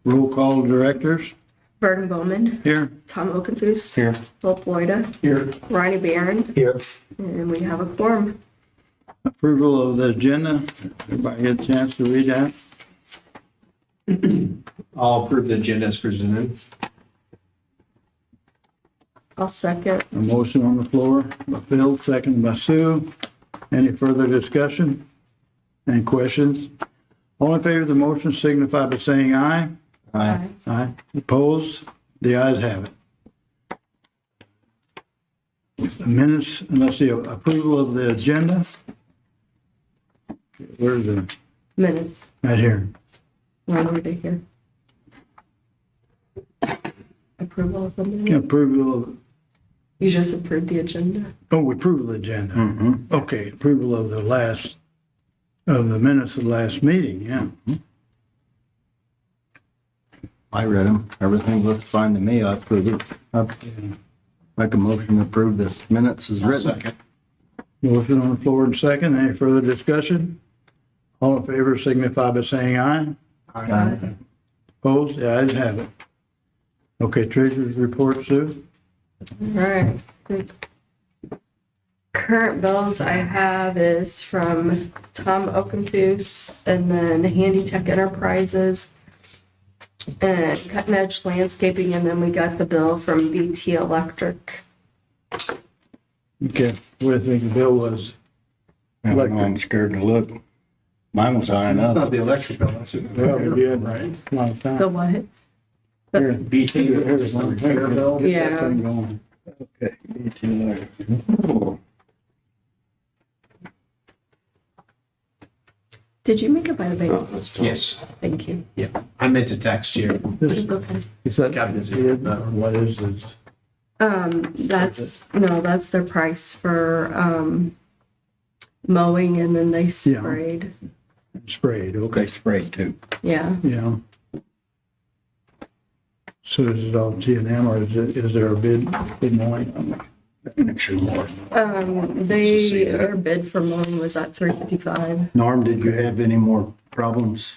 Roll call directors. Burton Bowman, Here. Tom Okenthus, Here. Bill Floyda, Here. Ronnie Barron, Here. and we have a quorum. Approval of the agenda. Everybody get a chance to read that? I'll approve the agenda as presented. I'll second. A motion on the floor by Phil, second by Sue. Any further discussion? Any questions? All in favor of the motion signify by saying aye. Aye. Aye. Opposed? The ayes have it. The minutes, and let's see, approval of the agenda. Where's the, Minutes. right here. Right over to here. Approval of the minutes. Approval of, You just approved the agenda. oh, approval of the agenda. Okay, approval of the last, of the minutes of the last meeting, yeah. I read them. Everything looks fine to me. I approve it. I make a motion to approve the minutes as written. Second. Motion on the floor and second. Any further discussion? All in favor signify by saying aye. Aye. Opposed? The ayes have it. Okay, treasurer's report, Sue? All right. The current bills I have is from Tom Okenthus and then Handy Tech Enterprises and Cutting Edge Landscaping, and then we got the bill from BT Electric. Okay, what do you think the bill was? I don't know, I'm scared to look. Mine was high That's enough. not the electric bill, that's it. Well, we did, right? A lot of time. The what? Here, BT, here's the repair bill. get that Yeah. thing going. Okay, BT Electric. Did you make it by the bank? Yes, Thank you. I meant to text you. It's okay. Is that, Got busy. what is this? That's their price for, mowing, and then they sprayed. Sprayed, They okay, sprayed too. Yeah. yeah. So is it all T and M, or is there a bid mowing? Extra more. Their bid for mowing was at $355. Norm, did you have any more problems?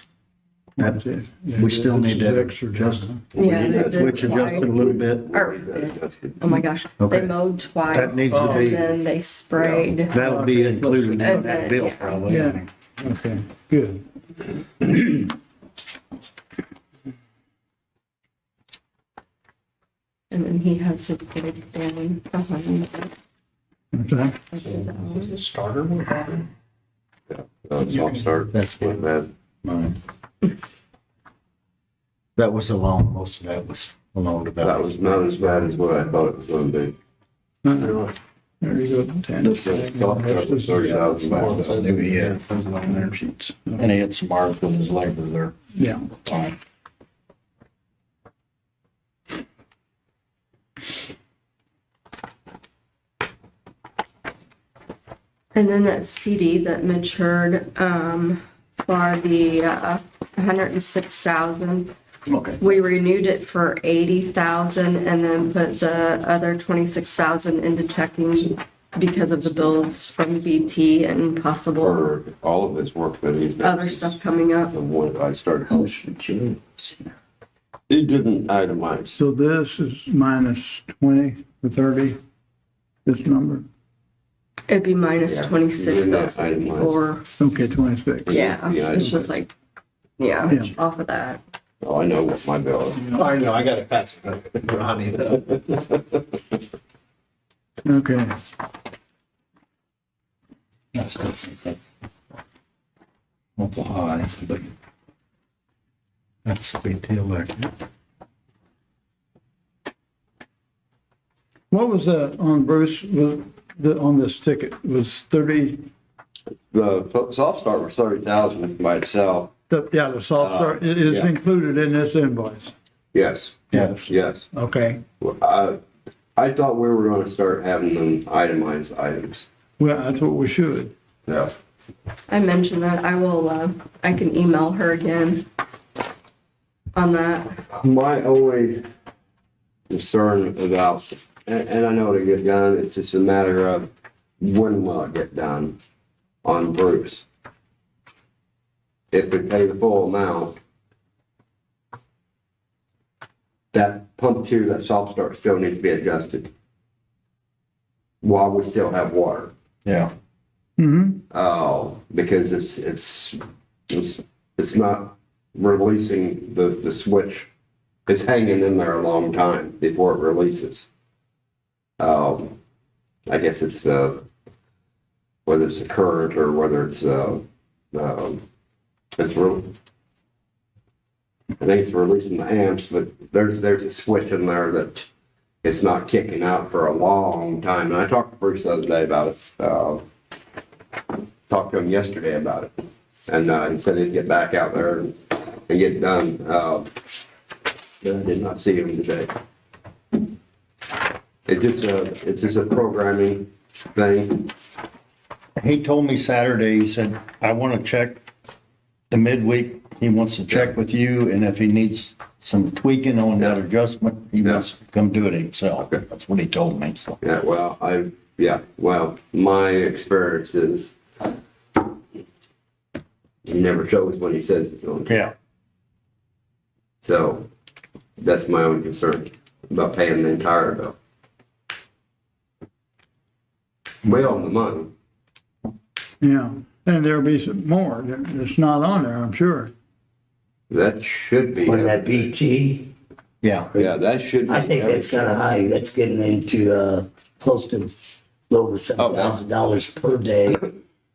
That's it. We still need that Extra adjust. Yeah, they did Which adjusted a little bit. Or, oh my gosh, Okay. they mowed twice. That needs to and be- then they sprayed. That'll be included in And that then, bill yeah. probably. Yeah, okay, good. And then he has his bid down behind. What's that? Was it starter with that? Soft start. That's Wasn't bad. Mine. That was alone, most of that was alone to That was not as bad as what I thought it was gonna be. There you go. This soft start was 30,000. Yeah, those line there sheets. And he had some R's with his labor there. Yeah. And then that CD that matured, for the, 106,000. Okay. We renewed it for 80,000 and then put the other 26,000 into checking because of the bills from BT and possible For all of his work that he's done. other stuff coming up. The one I started. He didn't itemize. So this is minus 20 or 30, this number? It'd be minus Yeah. 26 Yeah, though, so itemized. or, Okay, 26. yeah, Yeah, it's just like, yeah, Yeah. off of that. Oh, I know what my bill is. I know, I got it, Patsy. Ronnie. Okay, That's awful high, but that's a big deal there. what was on Bruce, on this ticket, was 30, The soft start was 30,000 by itself. the soft start, it is yeah. included in this invoice? Yes, Yes. yes. Okay, I thought we were gonna start having them itemized items. well, that's what we should. Yeah. I mentioned that. I will, I can email her again on that. My only concern about, and I know it'll get done, it's just a matter of when will it get done on Bruce. If we pay the full amount, that pump two, that soft start still needs to be adjusted while we still have water. Yeah. Because it's not releasing the switch. It's hanging in there a long time before it releases. I guess it's whether it's a current or whether it's I think it's releasing the amps, but there's a switch in there that it's not kicking out for a long time. And I talked to Bruce the other day about it. Talked to him yesterday about it, and he said he'd get back out there and get it done. I did not see him today. It's just a programming thing. He told me Saturday, he said, I want to check the midweek. He wants to check with you, and if he needs some tweaking on that adjustment, he wants to come do it himself. Okay. That's what he told me, so. Well, my experience is he never shows when he says he's going to. Yeah. So that's my own concern about paying the entire bill. We own the money. Yeah, and there'll be some more that's not on there, I'm sure. That should be. On that BT, Yeah. Yeah, that should be. I think that's kind of high. That's getting into close to over $7,000 per day.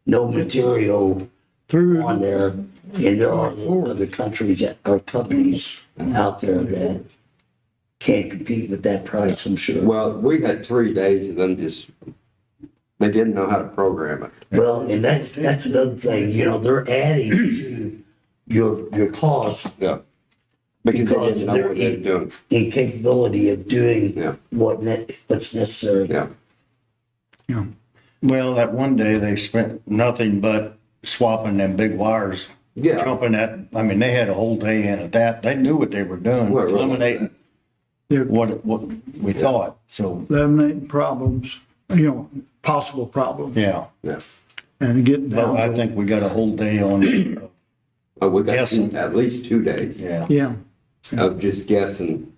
No material Through, on there. And there are other countries or companies out there that can't compete with that price, I'm sure. Well, we had 3 days of them they didn't know how to program it. Well, and that's another thing, they're adding to your cost Yeah. Because they because didn't know they're what they were doing. incapability of doing Yeah. what's necessary. Yeah. Well, that one day they spent nothing but swapping them big wires. Yeah. Jumping that, I mean, they had a whole day in at that. They knew what they were doing, Well, really. eliminating they're what we thought, so, eliminating problems, possible problems, yeah. Yeah. and getting But I down. think we got a whole day on, Oh, we got Guessing. at least 2 days yeah. Yeah, of just guessing.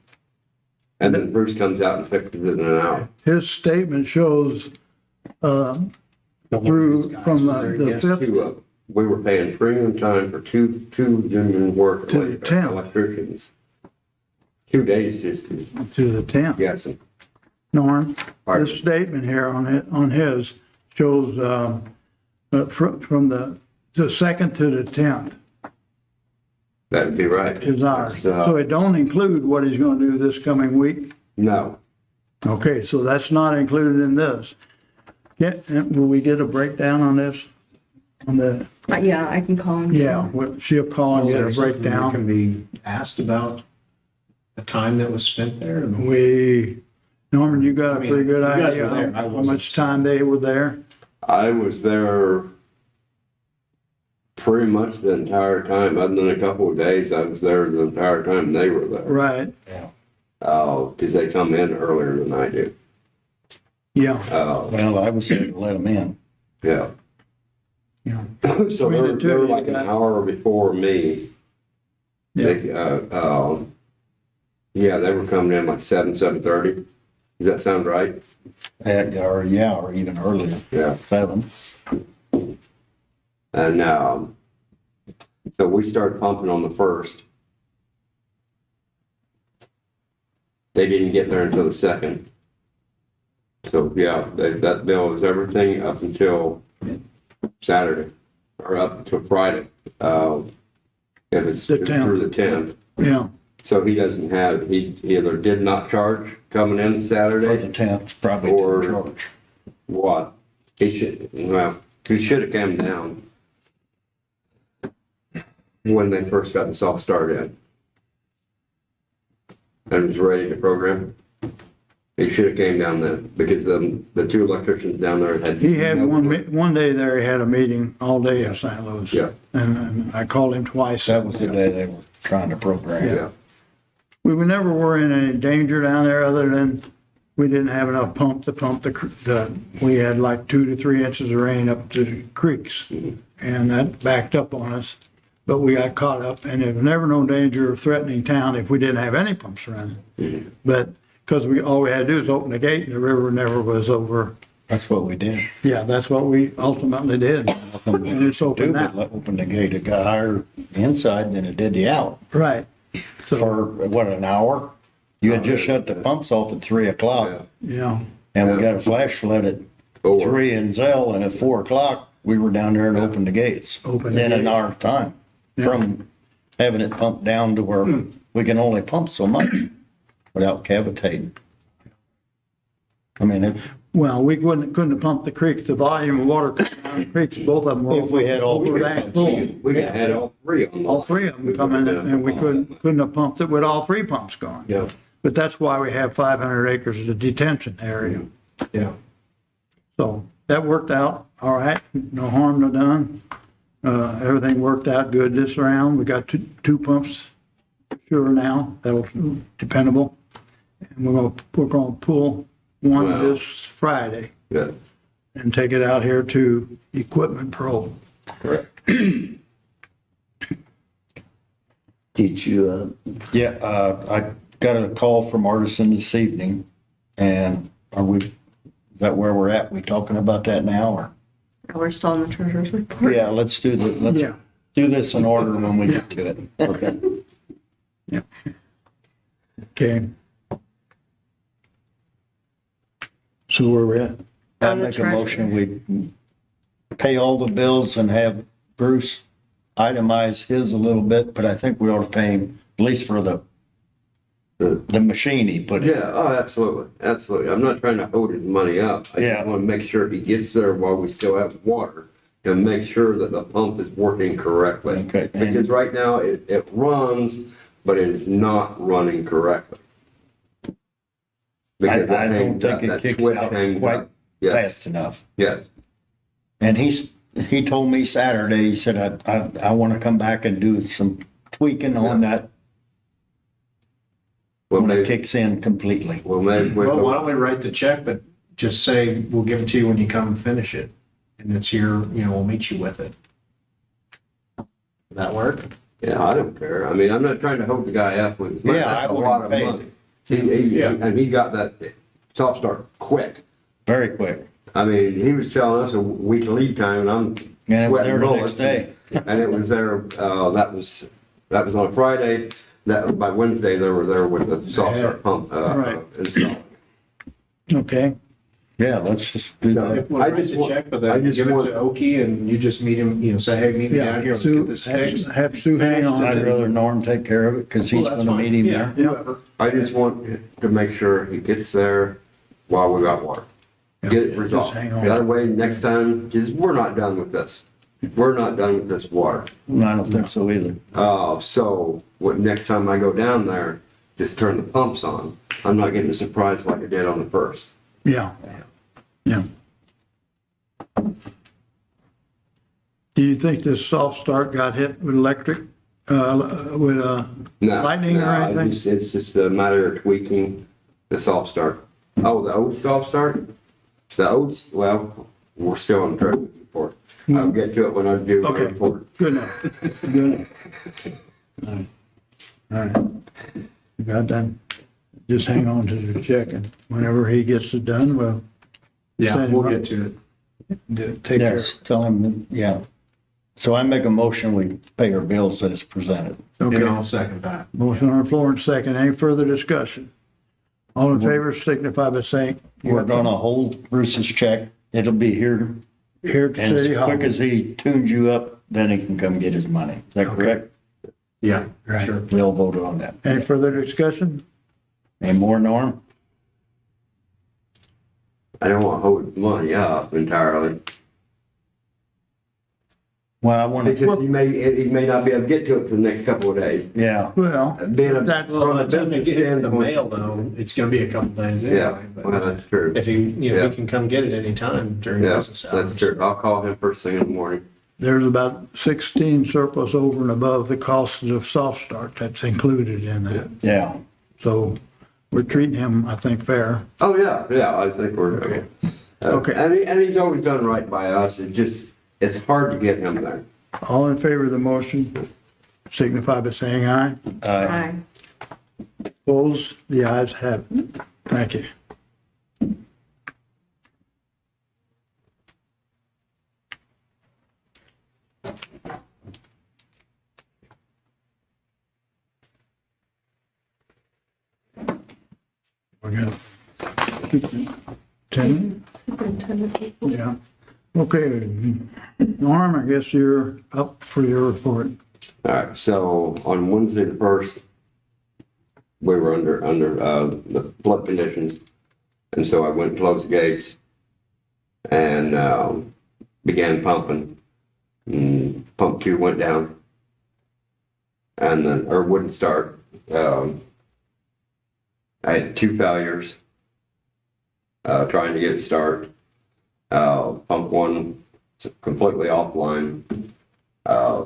And then Bruce comes out and fixes it in an hour. his statement shows, through, from the fifth We were paying premium time for two union work To the 10th. electricians. 2 days just to the 10th. guessing. Norm, Pardon? this statement here on his shows, from the 2nd to the 10th That'd be right. is ours. It's, So it don't include what he's gonna do this coming week? No, Okay, so that's not included in this. Will we get a breakdown on this? On the, Yeah, I can call him. she'll call and Is get there a something that breakdown. can be asked about the time that was spent there? Norman, you got a pretty good you guys idea were there. I how wasn't. much time they were there? I was there pretty much the entire time, other than a couple of days, I was there the entire time they were there. Right, Because they come in earlier than I do. yeah, Well, I was there to let them in. Yeah. yeah. So Between the two, they're you like an got- hour before me. Yeah. They were coming in like 7:30. Does that sound right? Or even earlier, Yeah. 7. And, so we started pumping on the 1st. They didn't get there until the 2nd. So, that bill was everything up until Saturday, or up until Friday. If it's The 10th. through the 10th. Yeah, So he doesn't have, he either did not charge coming in For the Saturday, 10th, probably Or- didn't charge. what? He should have come down when they first got the soft start in. And was ready to program. He should have came down then, because the 2 electricians down there had. he had one day there, he had a meeting all day in St. Louis. Yeah. And I called him twice. That was the day they were trying to program. Yeah, We never were in any danger down there other than we didn't have enough pump to pump we had like 2 to 3 inches of rain up to the creeks. And that backed up on us. but we got caught up, and there was never no danger of threatening town if we didn't have any pumps running. But, because all we had to do is open the gate, and the river never was over. That's what we did. Yeah, that's what we ultimately did, and it's open now. Open the gate, it got higher inside than it did the out. Right, so, For, what, an hour? You had just shut the pumps off at 3 o'clock, yeah, and we got a flash flood at 3 in Zell, and at 4 o'clock, we were down there and opened the gates. Opened the In an gate. hour's time, Yeah. from having it pumped down to where we can only pump so much without cavitating. I mean, well, we couldn't have pumped the creeks, the volume of water coming out of the creeks, both of them were. If we had all over three that full. We had all three on. All three of them coming, and we couldn't have pumped it with all three pumps going. Yeah, But that's why we have 500 acres of detention area. yeah. So that worked out all right, no harm, no done. Everything worked out good this round. We got two pumps sure now, that'll dependable. And we're gonna pull one Wow. this Friday Good. and take it out here to Equipment Pro. Did you, yeah, I got a call from Artisan this evening, and is that where we're at? We talking about that now, or? We're still in the treasurer's report. Yeah, let's do let's Yeah. do this in order when we get to it. okay, Okay. So where we at? I On the make a motion, we pay all the bills and have Bruce itemize his a little bit, but I think we ought to pay him at least for the machine he put in. Yeah, oh, absolutely, absolutely. I'm not trying to hold his money up. I Yeah. just want to make sure he gets there while we still have water and make sure that the pump is working correctly. Okay, and- Because right now it runs, but it is not running correctly. Because it I don't hangs think up, it that kicks switch out hangs quite up. Yes, fast enough. yes. And he told me Saturday, he said, I want to come back and do some tweaking on that Well, when it maybe, kicks in completely. well, maybe, Well, why don't we write the check, but just say, we'll give it to you when you come and finish it. And it's here, we'll meet you with it. Would that work? yeah, I don't care. I mean, I'm not trying to hold the guy up with his money. Yeah, That's I a lot of wouldn't pay. money. Yeah. And he got that soft start quick. Very quick. I mean, he was telling us a week lead time, and I'm And it was sweating there the next bullets. day. And it was there, that was on a Friday, that, by Wednesday, they were there with the soft start pump, Right. installed. Okay, Yeah, let's just do So- that. We'll I write just the want- check, but I then just give it want- to Oki and you just meet him, say, hey, meet me down here, yeah, let's get Sue, this fixed. have Sue hang on. I'd to it. rather Norm take care of it because he's Well, that's going to fine. meet him Yeah, there. whoever. I just want to make sure he gets there while we got water. Get it just resolved. hang on. That way, next time, because we're not done with this. We're not done with this water. I don't think so either. So next time I go down there, just turn the pumps on. I'm not getting a surprise like I did on the first. Yeah, yeah. Do you think this soft start got hit with electric, with No, lightning or no, anything? It's just a matter of tweaking the soft start. Oh, the old soft start? The oats, well, we're still on track report. I'll get to it when I do my Okay. report. Good enough, good enough. All right, all right. You got done. Just hang on to the check, and whenever he gets it done, well, Yeah, Send we'll him get up. to it. take care. Yes, tell him, yeah. So I make a motion, we pay our bills as presented. And Okay, I'll second that. motion on the floor and second. Any further discussion? All in favor signify by saying. We're gonna hold Bruce's check. It'll be here, Here at and as City Hall. quick as he tunes you up, then he can come get his money. Is that Okay. correct? Yeah, Right. sure. We'll vote on that. Any further discussion? Any more, Norm? I don't want to hold the money up entirely. Well, I want to, Because he may not be able to get to it for the next couple of days. yeah, Well, Being a, that, Well, by the time they business get it in the standpoint- mail though, it's gonna be a couple days Yeah, anyway. well, But that's true. if he, Yeah. he can come get it anytime during Yeah, business hours. that's true. I'll call him first thing in the morning. there's about 16 surplus over and above the cost of soft start that's included in that. yeah. So we're treating him, I think, fair. Oh, yeah, I think we're. Okay. Uh, Okay. And he's always done right by us. It's hard to get him there. All in favor of the motion signify by saying aye. Aye. Opposed? The ayes have it. Thank you. We got 10, Superintendent. yeah. Okay, Norm, I guess you're up for your report. All right, so on Wednesday the 1st, we were under the flood conditions. And so I went and closed the gates and began pumping. Pump 2 went down and then, or wouldn't start. I had 2 failures trying to get it start. Pump 1 completely offline.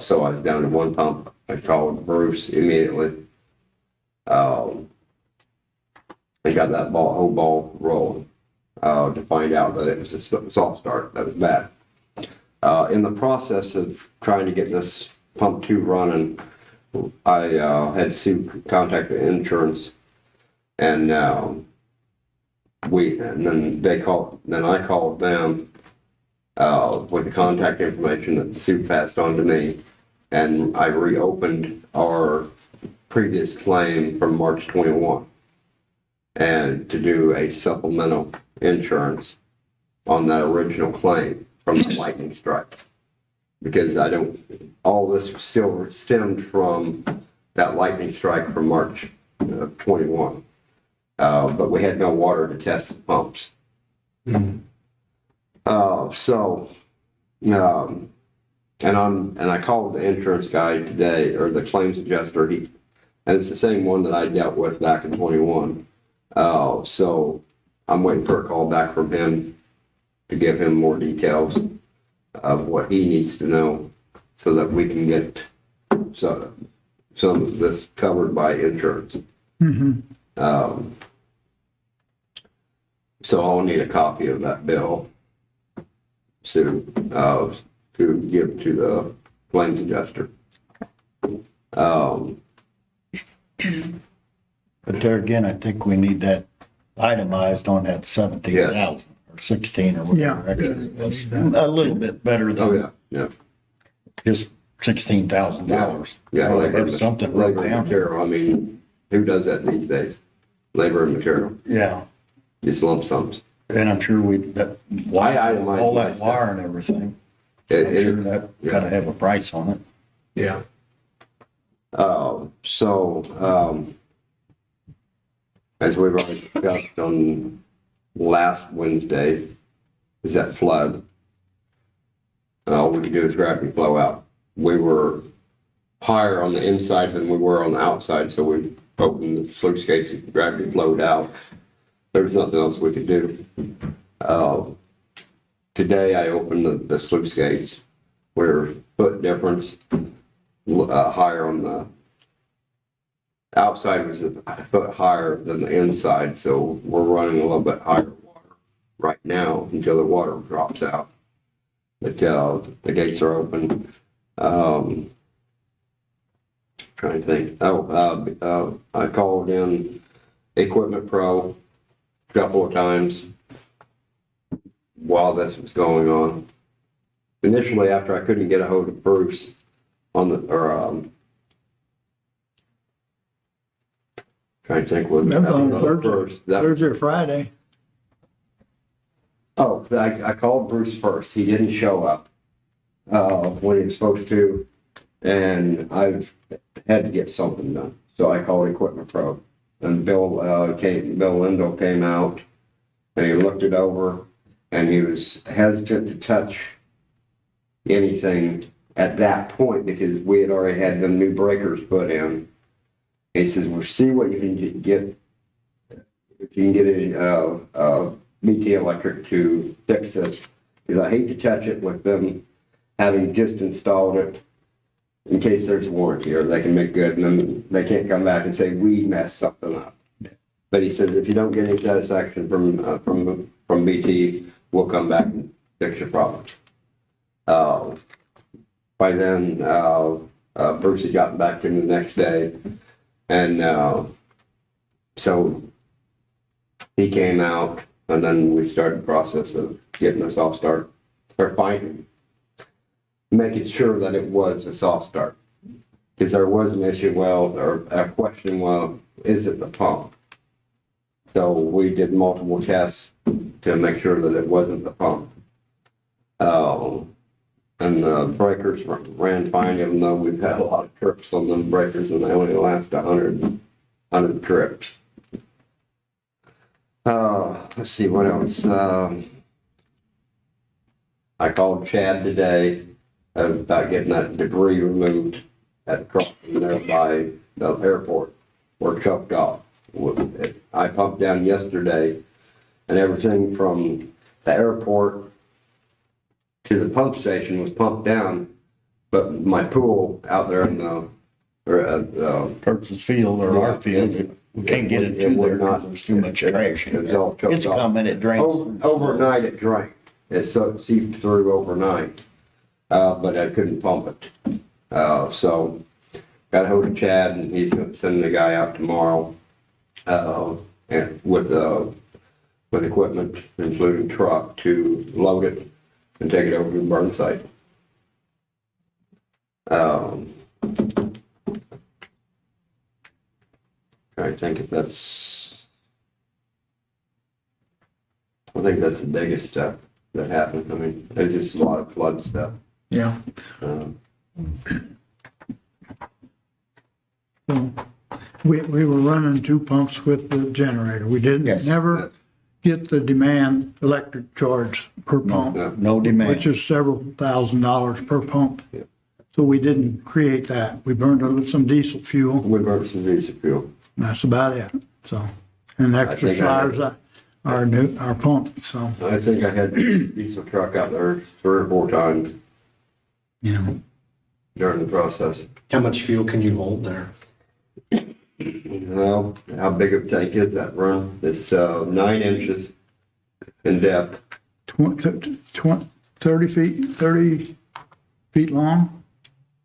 So I was down to 1 pump. I called Bruce immediately. And got that whole ball rolling to find out that it was a soft start. That was bad. In the process of trying to get this pump 2 running, I had Sue contact the insurance, and then I called them with the contact information that Sue passed on to me, and I reopened our previous claim from March 21 and to do a supplemental insurance on that original claim from the lightning strike. Because all this still stemmed from that lightning strike from March of 21. But we had no water to test the pumps. And I called the insurance guy today, or the claims adjuster, and it's the same one that I dealt with back in 21. So I'm waiting for a call back from him to give him more details of what he needs to know so that we can get some of this covered by insurance. So I'll need a copy of that bill to give to the claims adjuster. But there again, I think we need that itemized on that 17,000 or 16 or whatever. Yeah. That's a little bit better Oh, than yeah. just $16,000. Yeah, Have something written labor and down. material. I mean, who does that these days? Labor and material, Yeah, just lump sums. and I'm sure I itemize all my that stuff. wire and everything, It- I'm it- sure that gotta have a price on it. Yeah. As we've already discussed on last Wednesday, is that flood. All we could do is gravity flow out. We were higher on the inside than we were on the outside, so we opened the sluice gates and gravity flowed out. There was nothing else we could do. Today I opened the sluice gates. We're foot difference higher on the outside was a foot higher than the inside, so we're running a little bit higher water right now until the water drops out. But the gates are open. Trying to think. I called in Equipment Pro a couple of times while this was going on. Initially, after I couldn't get a hold of Bruce trying to think what That was on happened Thursday. Thursday or Friday. Oh, I called Bruce first. He didn't show up when he was supposed to, and I've had to get something done. So I called Equipment Pro, and Bill Lindell came out, and he looked it over, and he was hesitant to touch anything at that point because we had already had the new breakers put in. He says, "Well, see what you can get. If you can get a BT Electric to fix this, because I hate to touch it with them having just installed it in case there's a warranty or they can make good, and then they can't come back and say we messed something up." But he says, if you don't get any satisfaction from BT, we'll come back and fix your problem. By then, Bruce had gotten back to him the next day. And, so he came out and then we started the process of getting a soft start, or finding, making sure that it was a soft start. Because there was an issue, well, or a question, well, is it the pump? So we did multiple tests to make sure that it wasn't the pump. And the breakers ran fine, even though we've had a lot of trips on them breakers and they only last 100 trips. Let's see, what else? I called Chad today about getting that debris removed at the crossing there by the airport where Chuck got. I pumped down yesterday and everything from the airport to the pump station was pumped down, but my pool out there in the, Kurtz's field or our field, we can't get it through there because there's too much trash in It was all it. choked It's off. coming, it drains. Overnight it drank. It seeped through overnight, but I couldn't pump it. So got ahold of Chad and he's gonna send the guy out tomorrow, and with equipment, including truck, to load it and take it over to the burn site. I think that's the biggest stuff that happened. I mean, there's just a lot of flood stuff. Yeah. Um, So we were running 2 pumps with the generator. We didn't, Yes. never get the demand electric charge per pump, no. No demand. which is several $1,000s per pump. Yeah. So we didn't create that. We burned some diesel fuel, We burnt some diesel fuel. and that's about it. So, and extra think I had- fires, our pump, so, I think I had the diesel truck out there 3 or 4 times you know. during the process. How much fuel can you hold there? Well, how big of a tank is that, Ron? It's 9 inches in depth. 30 feet long,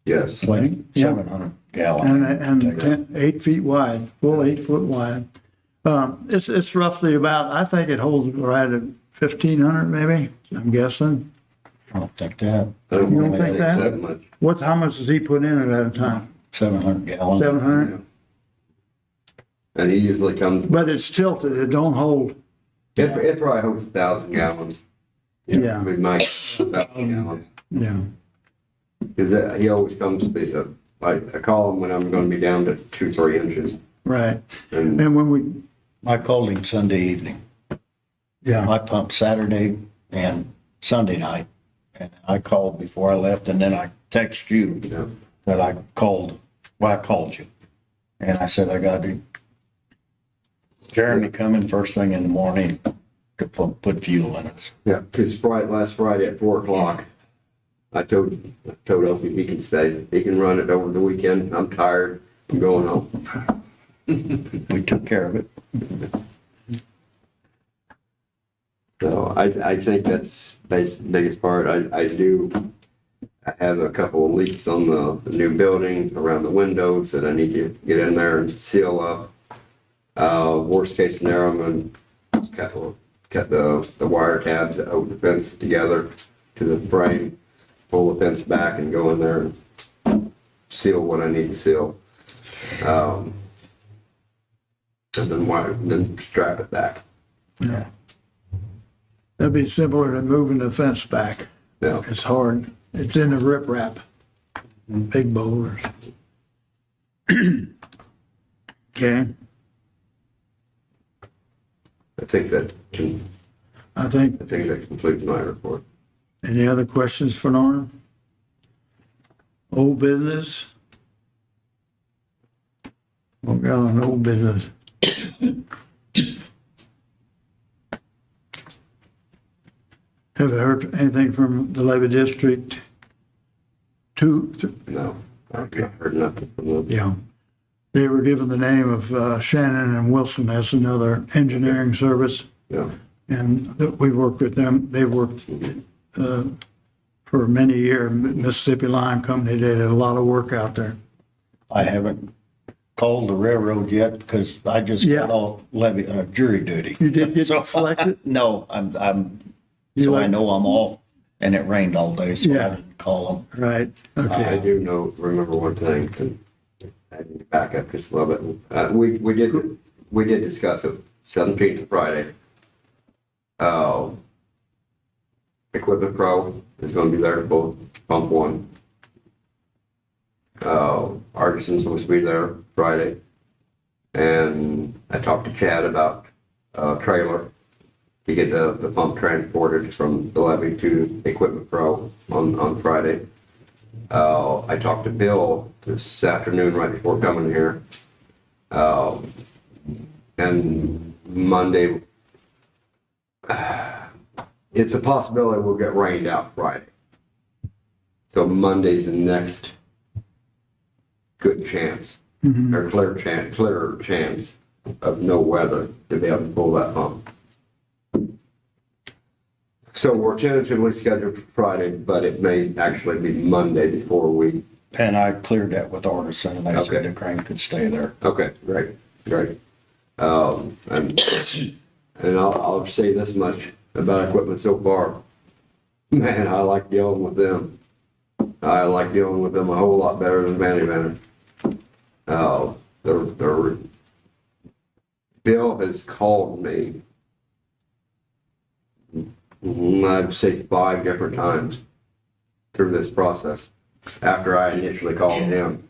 Yes. Like Yeah. 700 gallon. and 8 feet wide, full 8 foot wide. It's roughly about, I think it holds right at 1,500 maybe, I'm guessing. I don't think that. I don't You don't think think it's that? much. How much does he put in it at a time? 700 gallon. 700? And he usually comes, But it's tilted, it don't hold. it probably holds 1,000 gallons. Yeah. We might, 1,000 gallons. Yeah. Because he always comes to be, I call him when I'm gonna be down to 2-3 inches. Right. And And when we, I called him Sunday evening. yeah, I pumped Saturday and Sunday night. And I called before I left and then I texted you you know, that I called you. And I said, I got to Jeremy coming first thing in the morning to put fuel in it. yeah, because last Friday at 4 o'clock, I told Opie he can stay. He can run it over the weekend. I'm tired. I'm going home. We took care of it. So I think that's the biggest part. I have a couple of leaks on the new building around the windows that I need to get in there and seal up. Worst case scenario, I'm gonna cut the wire tabs that hold the fence together to the frame, pull the fence back and go in there and seal what I need to seal. And then strap it back. yeah. That'd be simpler than moving the fence back. Yeah. It's hard. It's in the riprap, big boulders. Okay, I think that completes my report. any other questions for Norm? Old business? We've got an old business. Have you heard anything from the Levee District? No, I've heard nothing from them. Yeah. They were given the name of Shannon and Wilson as another engineering service, Yeah, and we worked with them. They worked for many years. Mississippi Lime Company did a lot of work out there. I haven't called the railroad yet because I just Yeah. got off jury duty. You did get So, selected? No, I'm, You so I like- know I'm off and it rained all day, so Yeah. I didn't call them. Right, I okay. do remember one thing, and I need to back up just a little bit. We did discuss it, 17th of Friday. Equipment Pro is gonna be there, both pump one. Artisans supposed to be there Friday. And I talked to Chad about trailer to get the pump transported from the levee to Equipment Pro on Friday. I talked to Bill this afternoon right before coming here. And Monday, it's a possibility we'll get rained out Friday. So Monday's the next good chance, or clearer chance of no weather to be able to pull that pump. So we're tentatively scheduled for Friday, but it may actually be Monday before we. And I cleared that with Artisan and they Okay. said the crane could stay there. Okay, great. And I'll say this much about equipment so far. Man, I like dealing with them. I like dealing with them a whole lot better than Vanny Vanner. Bill has called me, I'd say 5 different times through this process after I initially called him.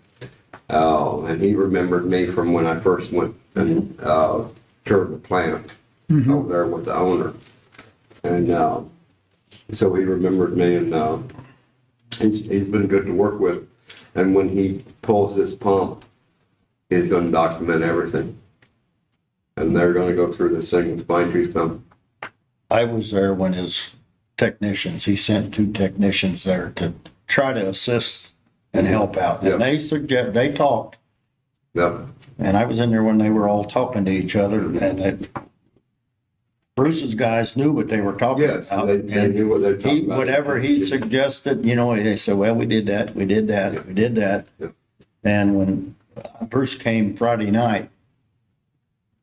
And he remembered me from when I first went and toured the plant over there with the owner. And so he remembered me, and he's been good to work with. And when he pulls this pump, he's going to document everything. And they're going to go through this thing with fine tooth comb. I was there when his technicians, he sent 2 technicians there to try to assist and help out. Yeah. And they talked, Yep. and I was in there when they were all talking to each other, and Bruce's guys knew what they were talking Yes, about. they And knew what they're talking about. whatever he suggested, they said, well, we did that, we did that, we did that. Yeah. And when Bruce came Friday night,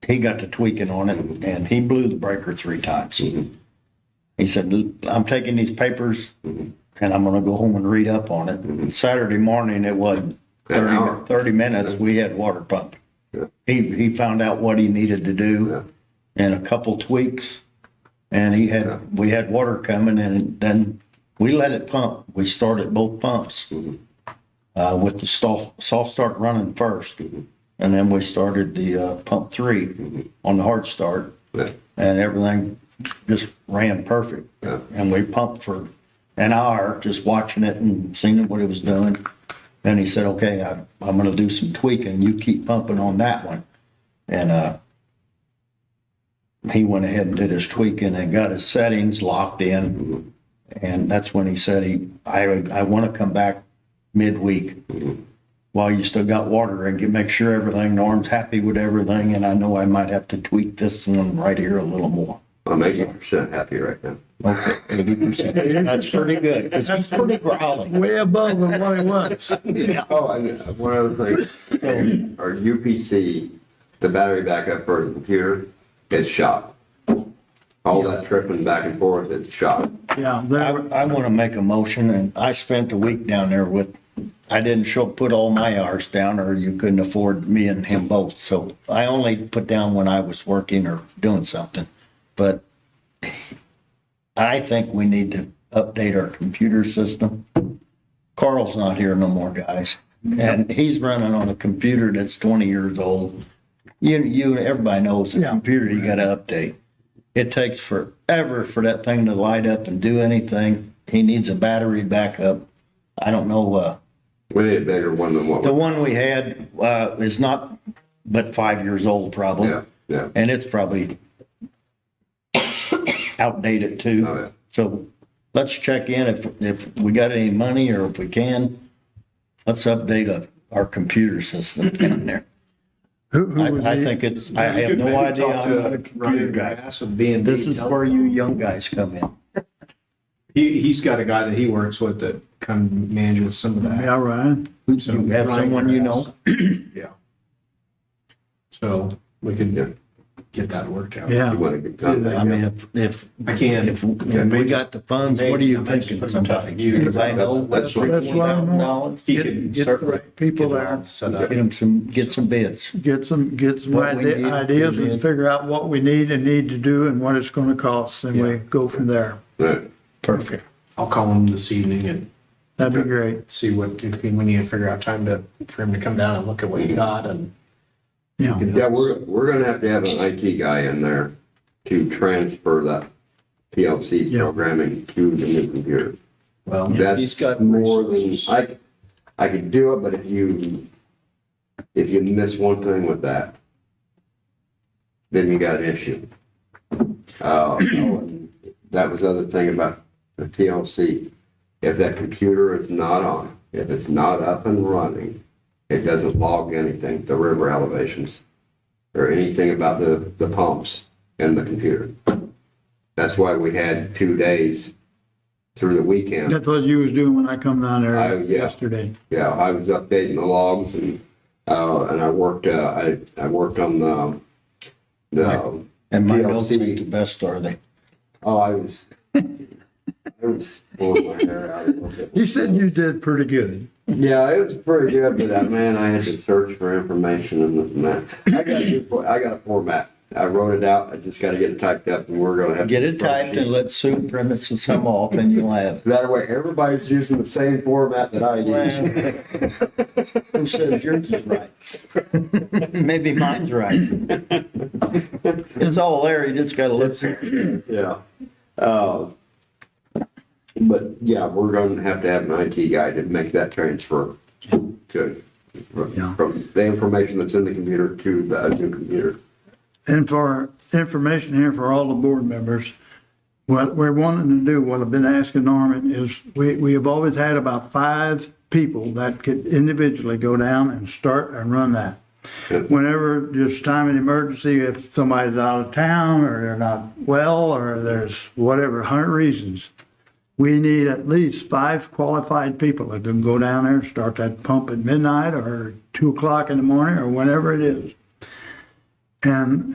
he got to tweaking on it and he blew the breaker 3 times. He said, I'm taking these papers and I'm going to go home and read up on it. And Saturday morning, it was An hour. 30 minutes, we had water pump. Yeah. He found out what he needed to do and a couple tweaks. And we had water coming, and then we let it pump. We started both pumps with the soft start running first. And then we started the pump 3 on the hard start, Yeah. and everything just ran perfect. Yeah. And we pumped for an hour, just watching it and seeing what it was doing. And he said, okay, I'm going to do some tweaking. You keep pumping on that one. And he went ahead and did his tweaking and got his settings locked in. And that's when he said, I want to come back midweek while you still got water and make sure everything, Norm's happy with everything. And I know I might have to tweak this one right here a little more. I'm 80% happy right now. Okay, 80%. That's pretty good, because he's pretty growly. Way above what it was. Oh, and one other thing, our UPC, the battery backup for the computer, it's shot. All that tripping back and forth, it's shot. Yeah, I want to make a motion, and I spent a week down there I didn't put all my hours down, or you couldn't afford me and him both. So I only put down when I was working or doing something. But I think we need to update our computer system. Carl's not here no more, guys. And he's running on a computer that's 20 years old. Everybody knows a Yeah. computer you got to update. It takes forever for that thing to light up and do anything. He needs a battery backup. I don't know, We need a bigger one than what the we. one we had is not but 5 years old probably. Yeah. And it's probably outdated too. Oh, yeah. So let's check in if we got any money, or if we can, let's update our computer system down there. who would I be- think I have no idea. I'm not a computer guy. This is where you young guys come in. He's got a guy that he works with that kind of manages some of that. Yeah, Ryan. So You have Ryan someone you has- know? Yeah. So we could get that worked out. Yeah. You want to get done. I mean, if, I can. if we got the funds, what are you thinking? Because I know That's that's what- $21,000. He Get can the certainly right people get it there. all set up. Get some bids. Get some What we need, ideas we and need. figure out what we need to do and what it's gonna cost, and we Yeah. go from there. Right. Perfect. I'll call him this evening and That'd be great. see what, if we need to figure out time for him to come down and look at what you got and. Yeah. Yeah, we're gonna have to have an IT guy in there to transfer that PLC Yeah. programming to the new computer. Well, he's That's got more than, resources. I could do it, but if you miss one thing with that, then you got an issue. That was the other thing about the PLC. If that computer is not on, if it's not up and running, it doesn't log anything, the river elevations, or anything about the pumps in the computer. That's why we had 2 days through the weekend. That's what you was doing when I come down there Yeah. yesterday. Yeah, I was updating the logs and I worked, I worked on the And my notes PLC. ain't the best, are they? Oh, I was pulling my hair out a little bit. He said you did pretty good. Yeah, it was pretty good, but man, I had to search for information and this and that. I got a format. I wrote it out. I just got to get it typed up, and we're gonna have Get it typed and let Sue print it some off and you'll have it. that way. Everybody's using the same format that I use. Who says yours is right? Maybe mine's right. It's all there, you just gotta look for it. Yeah. But yeah, we're going to have an IT guy to make that transfer to Yeah. from the information that's in the computer to the new computer. And for information here for all the board members, what we're wanting to do, what I've been asking Norman, is we have always had about 5 people that could individually go down and start and run that. Good. Whenever there's time of emergency, if somebody's out of town or they're not well or there's whatever 100 reasons, we need at least 5 qualified people that can go down there and start that pump at midnight or 2 o'clock in the morning or whenever it is. And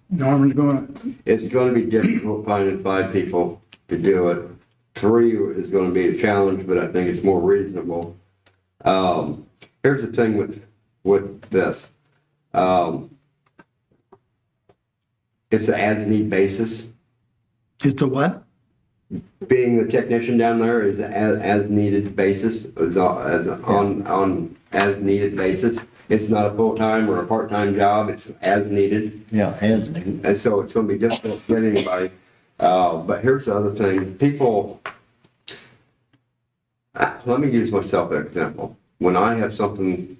Norman's going, It's going to be difficult finding 5 people to do it. 3 is going to be a challenge, but I think it's more reasonable. Here's the thing with this. It's an as-need basis. it's a what? Being the technician down there is as needed basis, on as needed basis. It's not a full-time or a part-time job, it's as needed. Yeah, hasn't it? And so it's gonna be difficult to get anybody. But here's the other thing, people, let me use myself as an example. When I have something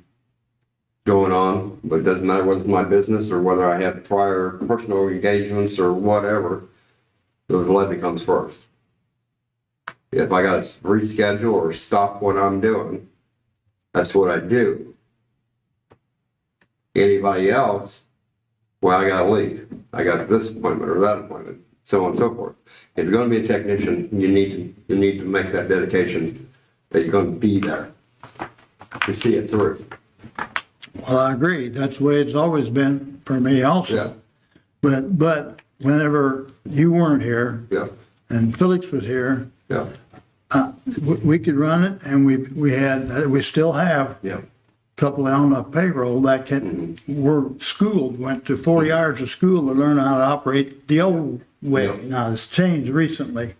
going on, but it doesn't matter whether it's my business or whether I have prior personal engagements or whatever, the levee comes first. If I got to reschedule or stop what I'm doing, that's what I do. Anybody else, well, I gotta leave. I got this appointment or that appointment, so on and so forth. If you're gonna be a technician, you need to make that dedication that you're gonna be there to see it through. Well, I agree. That's the way it's always been for me also. But whenever you weren't here Yeah, and Felix was here, yeah, we could run it and we still have yeah. a couple on the payroll that were schooled, went to 4 years of school to learn how to operate the old way. Yeah. Now, it's changed recently.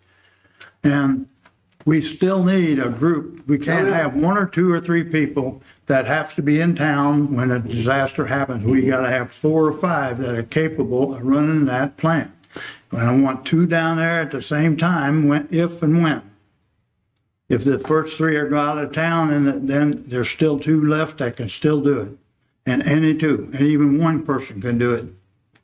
And we still need a group. We can't have 1 or 2 or 3 people that have to be in town when a disaster happens. We gotta have 4 or 5 that are capable of running that plant. And I want 2 down there at the same time, if and when. If the first 3 are go out of town, and then there's still 2 left that can still do it. And any 2, and even 1 person can do it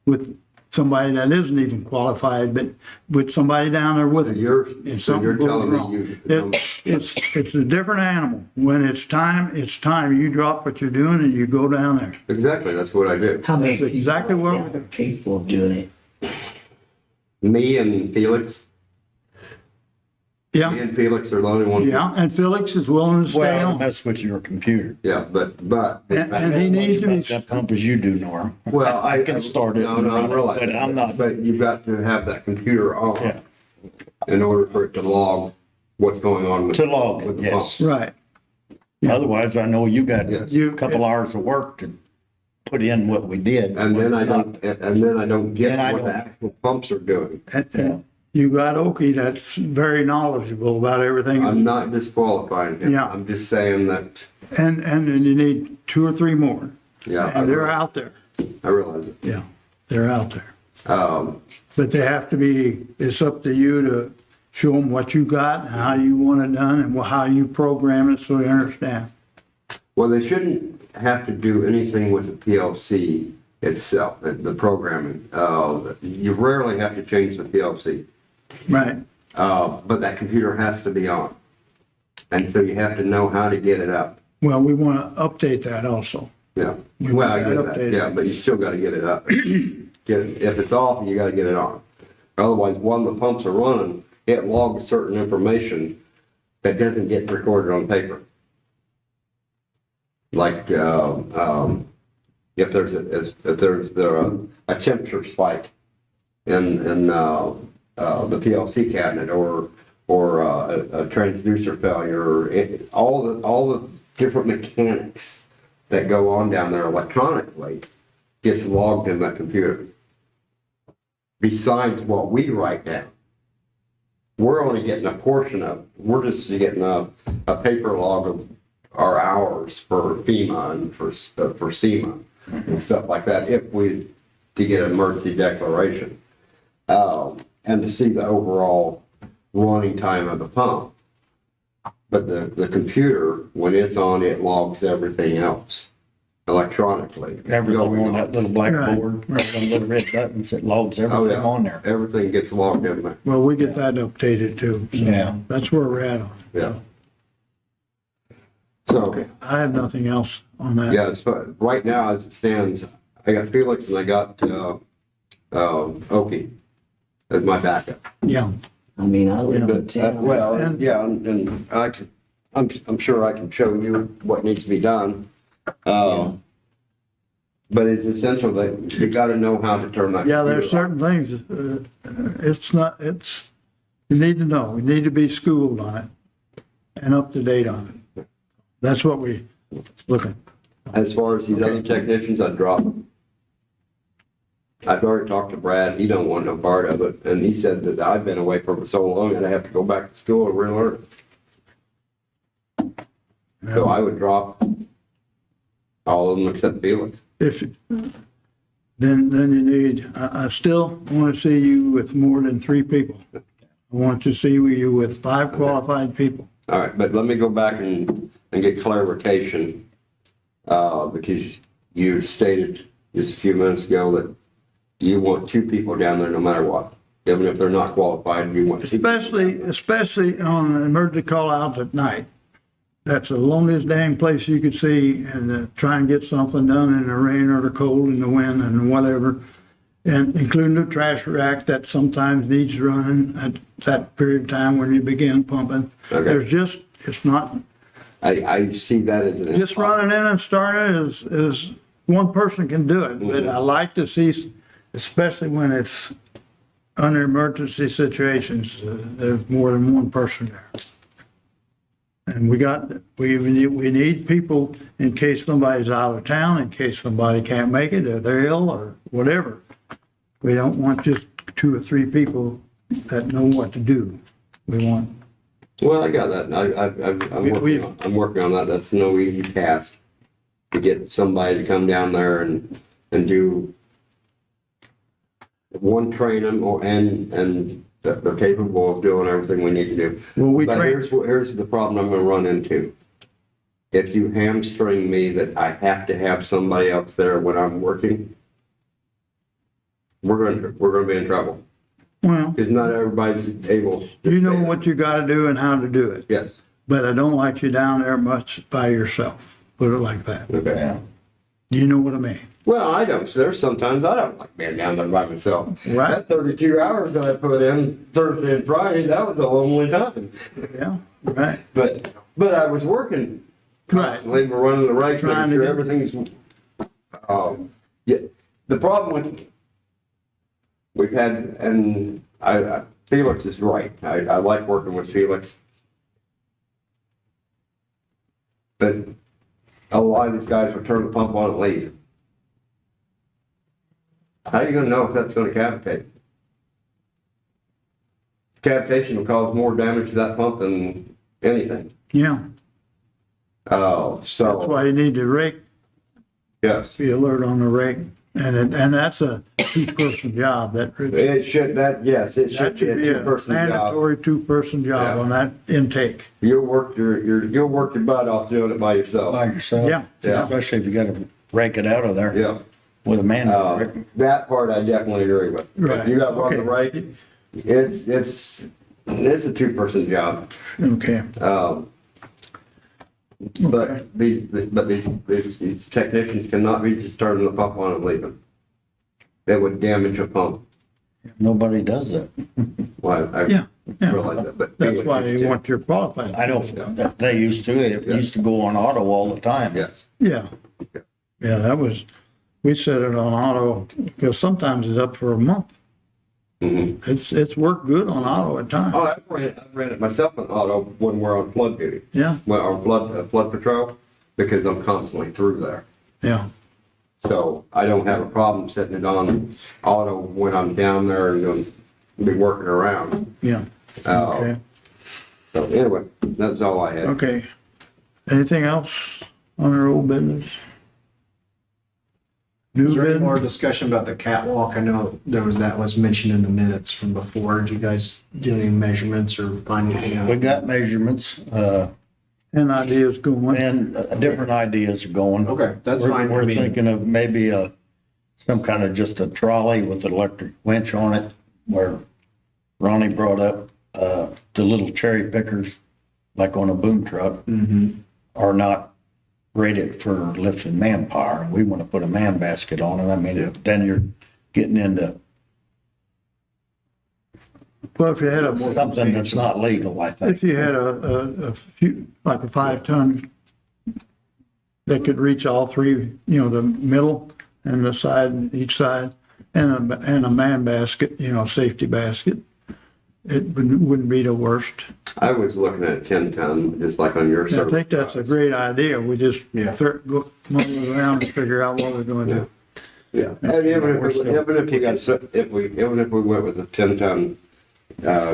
with somebody that isn't even qualified, but with somebody down there with So it. you're, If so you're something goes telling me wrong. you, It's a different animal. When it's time, it's time. You drop what you're doing and you go down there. exactly, that's what I do. How many That's exactly people what- are capable of doing it? Me and Felix, Yeah, Me and Felix are the only ones. yeah, and Felix is willing to stay Well, on. mess with your computer. Yeah, but. And he needs to About be, that pump as you do, Norm. Well, I can start it. No, no, I'm realizing. But I'm not, But you've got to have that computer yeah, on in order for it to log what's going on with. to log with it, the pump. yes. right. Yeah. Otherwise, I know you got Yes. a couple hours of work to put in what we did. And then I It's not- don't, and then I don't get Then I what the don't- actual pumps are doing. And you got Okie that's very knowledgeable about everything. I'm not disqualifying him. Yeah. I'm just saying that, And then you need 2 or 3 more. yeah. And they're out there. I realize it. Yeah, they're out there. But But they have to be, it's up to you to show them what you got and how you want it done and how you program it so they understand. well, they shouldn't have to do anything with the PLC itself, the programming. You rarely have to change the PLC. Right, But that computer has to be on. And so you have to know how to get it up. well, we want to update that also. Yeah. We Well, want I that get that. updated. Yeah, but you still gotta get it up. If it's off, you gotta get it on. Otherwise, when the pumps are running, it logs certain information that doesn't get recorded on paper. Like, if there's a temperature spike in the PLC cabinet or a transducer failure, all the different mechanics that go on down there electronically gets logged in that computer. Besides what we write down. We're only getting a portion of, we're just getting a paper log of our hours for FEMA and for SEMA and stuff like that, to get an emergency declaration. And to see the overall running time of the pump. But the computer, when it's on, it logs everything else electronically. Everything going on that little blackboard, Right. them little red buttons, it logs Oh, everything yeah. on there. Everything gets logged in there. Well, we get that updated too. So Yeah. that's where we're at on it. Yeah. So, I have nothing else on that. yeah, it's, right now as it stands, I got Felix and I got, Okie as my backup. Yeah, I mean, I live in But, town. well, And- yeah, and I'm sure I can show you what needs to be done. But it's essential that you gotta know how to turn that. yeah, there's computer on. certain things, you need to know, we need to be schooled on it and up to date on it. That's what we looking. As far as these other technicians, I'd drop them. I've already talked to Brad, he don't want no part of it, and he said that I've been away for so long and I have to go back to school and relearn. So I would drop all of them except Felix. If, then you need, I still want to see you with more than 3 people. I want to see you with 5 qualified people. All right, but let me go back and get clarification, because you stated just a few minutes ago that you want 2 people down there no matter what. Even if they're not qualified, you want 2 people. Especially on emergency call outs at night. That's the loneliest dang place you could see and try and get something done in the rain or the cold and the wind and whatever. And including the trash rack that sometimes needs running at that period of time when you begin pumping. Okay. There's just, it's not, I see that as an. just running in and starting is one person can do it. But I like to see, especially when it's under emergency situations, there's more than one person there. And we need people in case somebody's out of town, in case somebody can't make it, or they're ill, or whatever. We don't want just 2 or 3 people that know what to do. We want, Well, I got that. I'm working on that. That's no easy task to get somebody to come down there and do one, train them and that they're capable of doing everything we need to do. well, we But train, here's the problem I'm gonna run into. If you hamstring me that I have to have somebody else there when I'm working, we're gonna be in trouble, well, because not everybody's able. to you know stay. what you gotta do and how to do it. Yes, But I don't like you down there much by yourself, put it like that. okay. You know what I mean? Well, I don't, there's sometimes I don't like being down there by myself. Right. That 32 hours that I put in Thursday and Friday, that was a lonely time. Yeah, right. But I was working constantly, we're running the rakes, Trying making to sure get- everything's, yeah, the problem with, we've had, and Felix is right, I like working with Felix. But a lot of these guys will turn the pump on and leave. How are you gonna know if that's gonna cavitate? Cavitation will cause more damage to that pump than anything. Yeah, Oh, that's so, why you need the rake, yes. be alert on the rake. And that's a two-person job, that It should, yes, it that should be a a two-person job. mandatory two-person job Yeah. on that intake. You'll work you'll work your butt off doing it by yourself. By yourself. Yeah, yeah. Especially if you gotta rake it out of there Yeah, with a man. that part I definitely agree with. Right, You got one okay. to rake, it's a two-person job. okay. But these technicians cannot be just turning the pump on and leaving. That would damage a pump. Nobody does that. Well, I Yeah, yeah. realize that, but. That's why you want your qualified. I know that they used to, it used to go on auto all the time. Yes, Yeah. Yeah, that was, we set it on auto, because sometimes it's up for a month. mhm. It's worked good on auto at times. Oh, I ran it myself in auto when we're on flood duty, Yeah, well, on flood patrol, because I'm constantly through there. yeah, So I don't have a problem setting it on auto when I'm down there and gonna be working around. yeah. Okay, So anyway, that's all I had. okay. Anything else on our old business? New Is there any more business? discussion about the catwalk? I know that was mentioned in the minutes from before. Did you guys do any measurements or find anything out? We got measurements, And ideas going. and different ideas are going. Okay, that's fine. I We're mean, thinking of maybe some kind of just a trolley with an electric winch on it, where Ronnie brought up, the little cherry pickers, like on a boom truck, mhm. are not rated for lifting manpower. We want to put a man basket on it. I mean, then you're getting into Well, if you had something that's not legal, I think. if you had a few, like a 5-ton that could reach all three, the middle and the side, each side, and a man basket, safety basket, it wouldn't be the worst. I was looking at 10-ton, just like on your I service. think that's a great idea. We just Yeah. go muddle around and figure out what we're going to do. Yeah, and even if we went with a 10-ton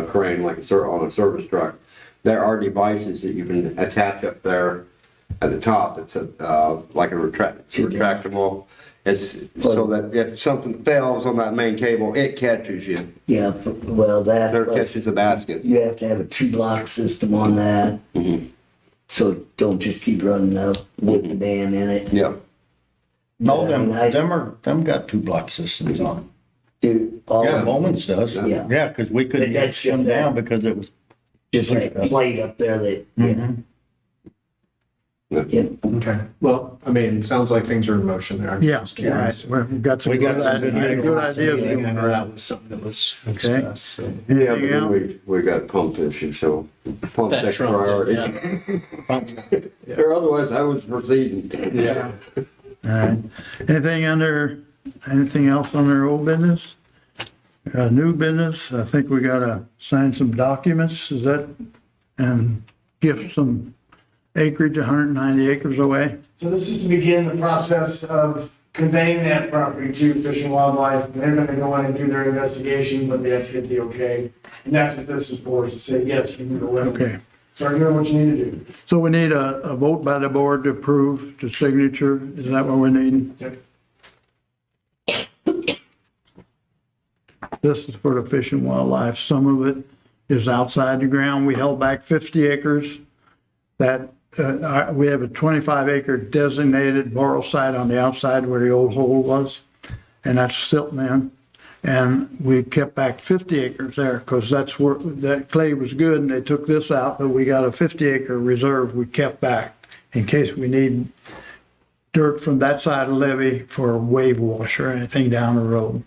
crane, like on a service truck, there are devices that you can attach up there at the top. It's like a retractable. It's so that if something fails on that main cable, it catches you, Yeah, well, or that, plus catches the basket. you have to have a 2-block system on that. Mhm. So don't just keep running the with the band in it. Yeah, No, Yeah, them got 2-block systems on. Do all Yeah, of them, Bowman's does. Yeah. Yeah, because we couldn't But get that's them just that- down because it was. just like a plate up there that, yeah. Yeah. Okay. Well, I mean, it sounds like things are in motion there. I'm Yeah, just right. curious. We've got some We got good some good ideas. Good ideas. ideas. Yeah, going or that on. was something that was Okay. discussed. So. yeah, but Anything then else? we got pump issues, so pump That takes trumped it, priority. Or otherwise I was proceeding. Yeah. All right. Anything else on our old business? New business, I think we gotta sign some documents, is that, and give some acreage, 190 acres away? So this is to begin the process of conveying that property to Fish and Wildlife. They're gonna go in and do their investigation, but they have to get the okay. And that's what this is for, is to say, yes, you can go in. Okay, Start doing what you need to do. so we need a vote by the board to approve the signature, is that what we need? Yep. This is for the Fish and Wildlife, some of it is outside the ground, we held back 50 acres. That, we have a 25 acre designated borrow site on the outside where the old hole was, and that's silting in. And we kept back 50 acres there, because that's where, that clay was good, and they took this out, but we got a 50 acre reserve we kept back in case we need dirt from that side of Levee for a wave wash or anything down the road.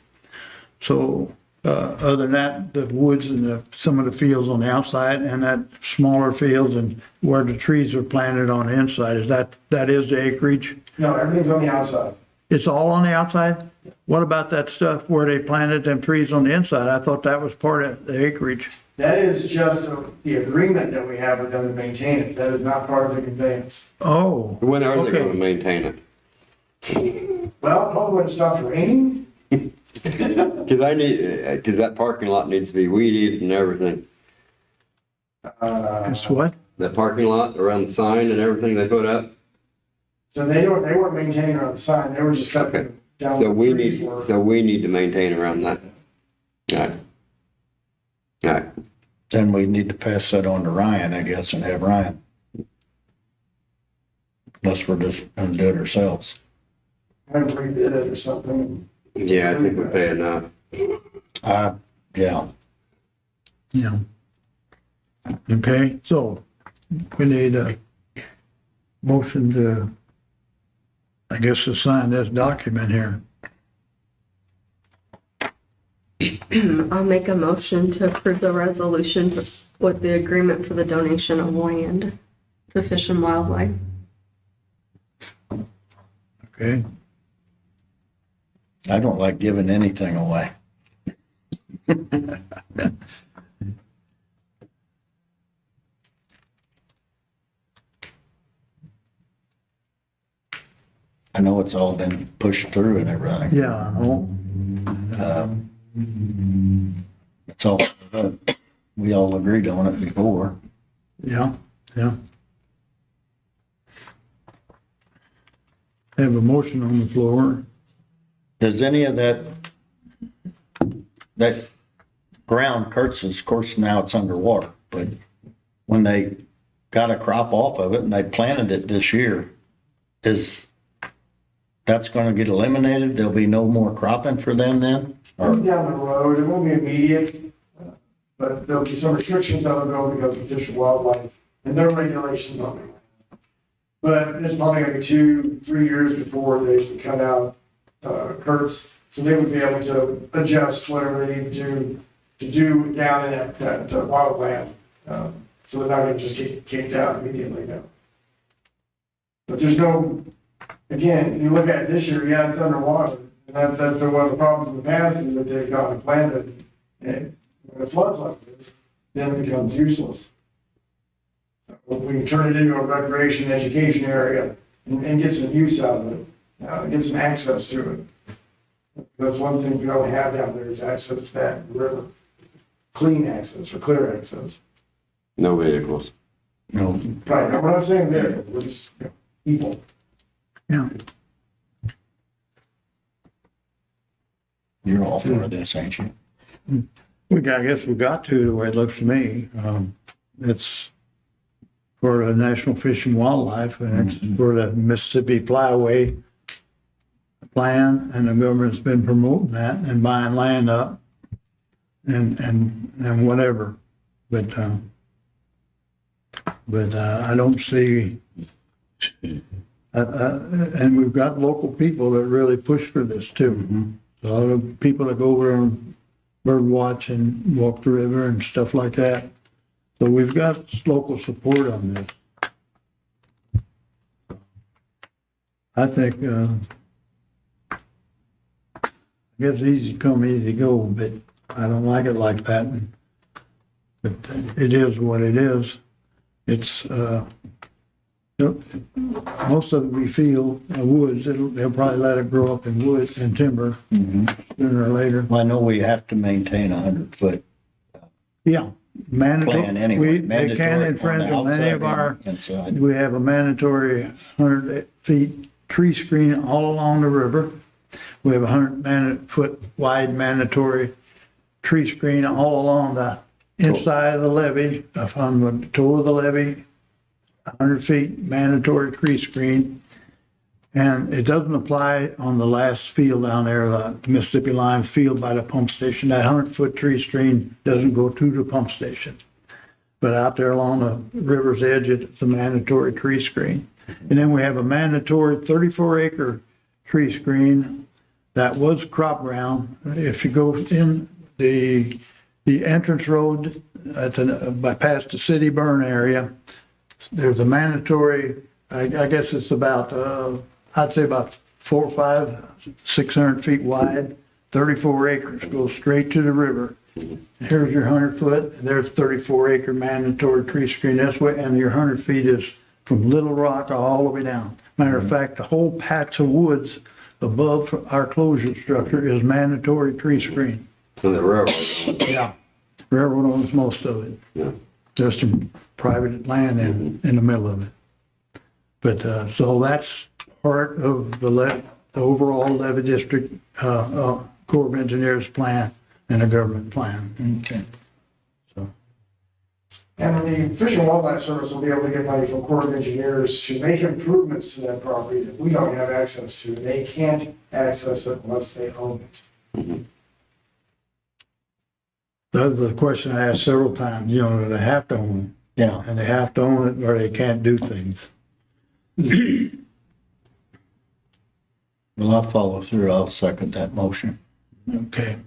So, other than that, the woods and some of the fields on the outside and that smaller fields and where the trees are planted on the inside, that is the acreage? No, everything's on the outside. It's all on the outside? What about that stuff where they planted them trees on the inside? I thought that was part of the acreage. That is just the agreement that we have with them to maintain it. That is not part of the conveyance. Oh, When are they Okay. gonna maintain it? Well, probably when it stops raining. Cause that parking lot needs to be weeded and everything. it's what? That parking lot around the sign and everything they put up. So they weren't maintaining on the sign, they were just cutting down. So we trees need, where- so we need to maintain around that. Alright. Alright, Then we need to pass that on to Ryan, I guess, and have Ryan. Unless we're just gonna do it ourselves. Have to rebid it or something. yeah, I think we pay enough. Yeah, Yeah. Okay, so we need a motion to, I guess, to sign this document here. I'll make a motion to approve the resolution with the agreement for the donation of land to Fish and Wildlife. Okay, I don't like giving anything away. I know it's all been pushed through and everything. yeah, I know. It's all, we all agreed on it before. Yeah, yeah. Have a motion on the floor. Does any of that ground, Kurtz's, of course, now it's underwater, but when they got a crop off of it and they planted it this year, that's gonna get eliminated? There'll be no more cropping for them then? Or, Down the road, it won't be immediate, but there'll be some restrictions on it though because of Fish and Wildlife and their regulations on it. But it's probably gonna be 2-3 years before they cut out, Kurtz, so they would be able to adjust whatever they need to do down in that wildland. So they're not gonna just get kicked out immediately now. But there's no, again, you look at it this year, yeah, it's underwater. And that's been one of the problems in the past, is that they've got it planted, and when it floods like this, then it becomes useless. So we can turn it into a recreation education area and get some use out of it, get some access to it. That's one thing we don't have down there is access to that river. Clean access or clear access. No vehicles. no, Right, now, we're not saying there, we're just, people. Yeah, you're all for this, ain't you? I guess we got to, the way it looks to me. It's for the National Fish and Wildlife, and it's for the Mississippi Flyway plan, and the government's been promoting that and buying land up and whatever. But I don't see, and we've got local people that really push for this too. A lot of people that go over and bird watch and walk the river and stuff like that. So we've got local support on this. I think, I guess easy come, easy go, but I don't like it like that. But it is what it is. It's, most of it we feel, woods, they'll probably let it grow up in woods and timber sooner or later. Well, I know we have to maintain 100-foot Yeah. plan anyway. They can infringe on any of our, Inside. we have a mandatory 100 feet tree screen all along the river. We have a 100-foot wide mandatory tree screen all along the inside of the levee, on the toe of the levee, 100 feet mandatory tree screen. And it doesn't apply on the last field down there, the Mississippi line field by the pump station. That 100-foot tree screen doesn't go to the pump station. But out there along the river's edge, it's a mandatory tree screen. And then we have a mandatory 34-acre tree screen that was crop ground. If you go in the entrance road by past the city burn area, there's a mandatory, I guess it's about, I'd say about 400, 500, 600 feet wide, 34 acres, goes straight to the river. Here's your 100 foot, and there's 34-acre mandatory tree screen this way, and your 100 feet is from Little Rock all the way down. Matter of fact, the whole patch of woods above our closure structure is mandatory tree screen. And the railroad. Yeah. Railroad owns most of it. Yeah. There's some private land in the middle of it. But, so that's part of the overall levee district, Corps of Engineers plan and a government plan. Okay. And the Fish and Wildlife Service will be able to get money from Corps of Engineers to make improvements to that property that we don't have access to. They can't access it unless they own it. That's the question I asked several times, you know, do they have to own it? Yeah. And they have to own it or they can't do things. Well, I'll follow through. I'll second that motion. Okay.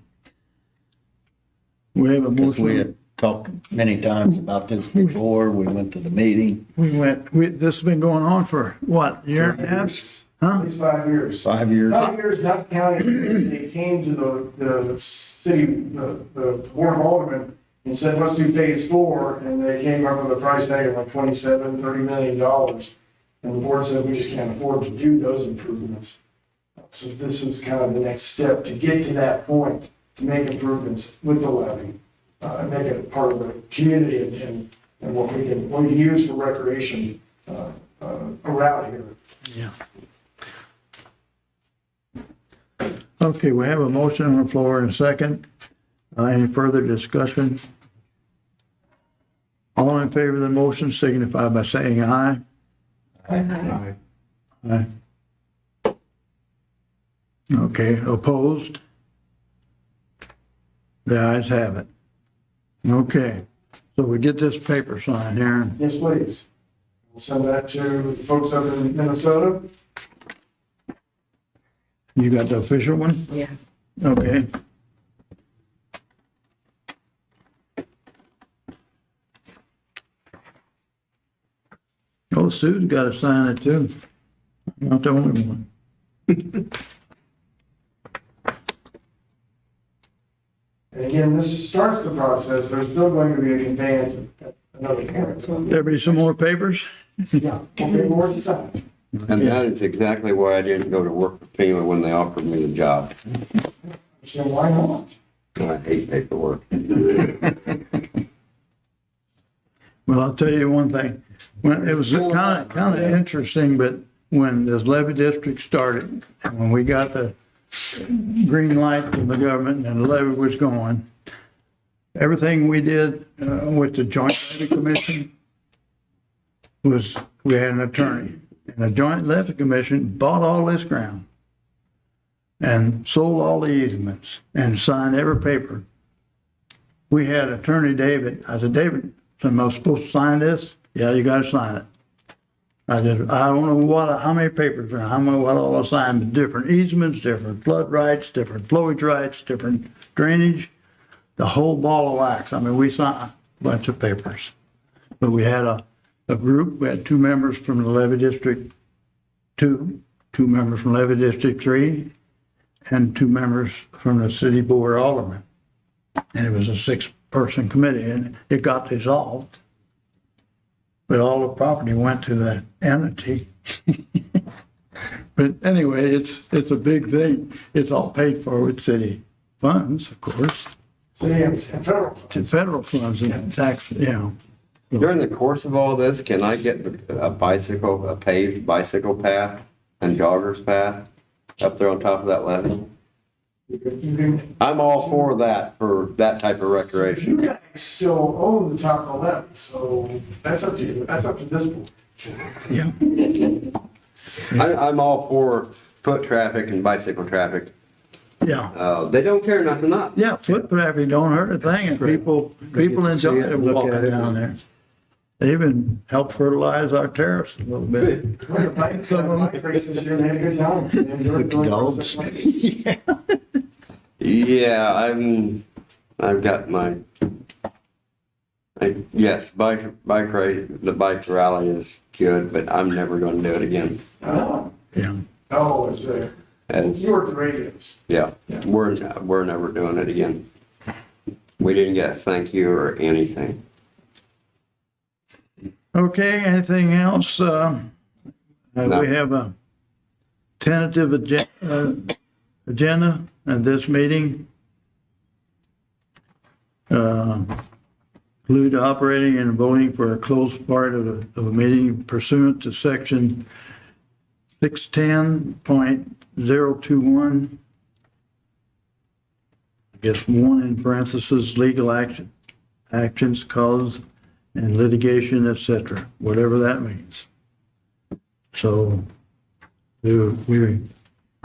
We have a Because we motion. had talked many times about this before. We went to the meeting. This has been going on for what, year and a half? Huh? At least 5 years. 5 years. 5 years, not counting, they came to the city, the board of aldermen and said, let's do phase 4, and they came up with a price tag of like $27-30 million. And the board said, we just can't afford to do those improvements. So this is kind of the next step to get to that point, to make improvements with the levee, make it part of the community and what we can use for recreation around here. Yeah. Okay, we have a motion on the floor and a second. Any further discussion? All in favor of the motion signify by saying aye. Aye. Aye. Okay, opposed? The ayes have it. Okay, so we get this paper signed here. Yes, please. We'll send that to the folks up in Minnesota. You got the official one? Yeah. Okay. Oh, Sue's got to sign it too. I'm not the only one. And again, this starts the process. There's still going to be a conveyance at another point. There be some more papers? Yeah, okay, more to sign. And that is exactly why I didn't go to work for FEMA when they offered me the job. So why not? I hate paperwork. Well, I'll tell you one thing. When it was kind of interesting, but when this levee district started, and when we got the green light from the government and the levee was going, everything we did with the Joint Levee Commission was we had an attorney. And the Joint Levee Commission bought all this ground and sold all the easements and signed every paper. We had Attorney David. I said, David, am I supposed to sign this? Yeah, you got to sign it. I said, I don't know how many papers, what all I signed, but different easements, different flood rights, different flowage rights, different drainage, the whole ball of wax. I mean, we signed a bunch of papers. But we had a group, we had 2 members from the Levee District 2, 2 members from Levee District 3, and 2 members from the City Board of Aldermen. And it was a 6-person committee, and it got dissolved. But all the property went to the entity. But anyway, it's a big thing. It's all paid for with city funds, of course, City and federal. to federal funds and tax, you know. During the course of all this, can I get a paved bicycle path and joggers path up there on top of that levee? You can, I'm all for that type of you recreation. guys still own the top of the levee, so that's up to you. That's up to this board. Yeah. I'm all for foot traffic and bicycle traffic. Yeah. They don't care nothing not. Yeah, foot traffic don't hurt a thing, and people enjoy to look walking at it. down there. They even helped fertilize our terrace a little bit. We had a bike race this year and they had a good time. They enjoyed going for Dogs. 6 months. Yeah, I've got yes, bike race, the bike rally is good, but I'm never gonna do it again. Yeah. Oh, it's there. As, You work the radios. yeah, we're never doing it again. We didn't get a thank you or anything. Okay, anything else? No. We have a tentative agenda at this meeting. Include operating and voting for a closed part of a meeting pursuant to section 610.021. I guess 1 in parentheses, legal actions, cause, and litigation, etc., whatever that means. So, do we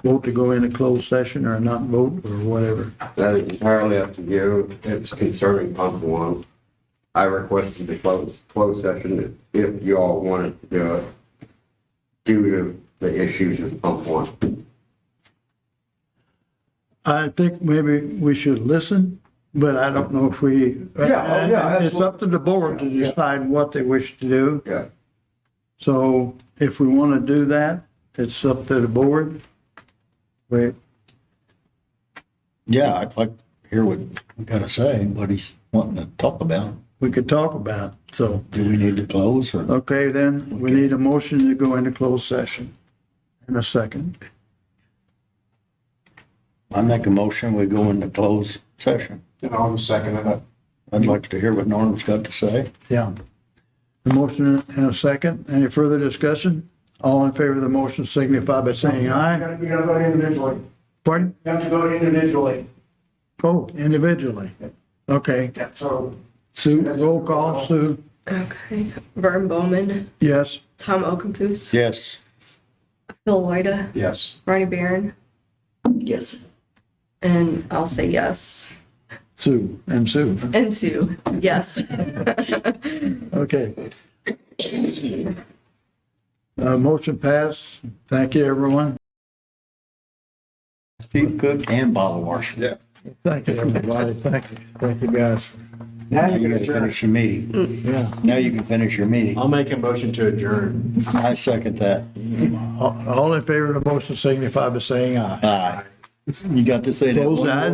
vote to go into closed session or not vote or whatever? That is entirely up to you. It's concerning pump one. I requested the closed session if you all wanted to do it due to the issues with pump one. I think maybe we should listen, but I don't know if we. Yeah, It's up to the board to decide what they wish to do. Yeah. So if we want to do that, it's up to the board. Wait, Yeah, I'd like to hear what we gotta say, what he's wanting to talk about. we could talk about, it. So, Do we need to close or? okay, then we need a motion to go into closed session in a second. I make a motion, we go into closed session. And I'll second it. I'd like to hear what Norm's got to say. Yeah. The motion in a second. Any further discussion? All in favor of the motion signify by saying aye. You gotta vote individually. Pardon? You have to vote individually. Oh, individually. Okay. Yeah, so. Sue, roll call, Sue. Okay. Vern Bowman, Yes. Tom Okenfuss, Yes. Phil Loida, Yes. Ronnie Barron, Yes. and I'll say yes. Sue, and Sue. And Sue, yes. Okay. Motion passed. Thank you, everyone. Chief cook and bottle washer. Yeah. Thank you, everybody. Thank you. Thank you, guys. Now you can finish your meeting. Yeah. Now you can finish your meeting. I'll make a motion to adjourn. I second that. All in favor of the motion signify by saying aye. Aye. You got to say that Close one the more eye.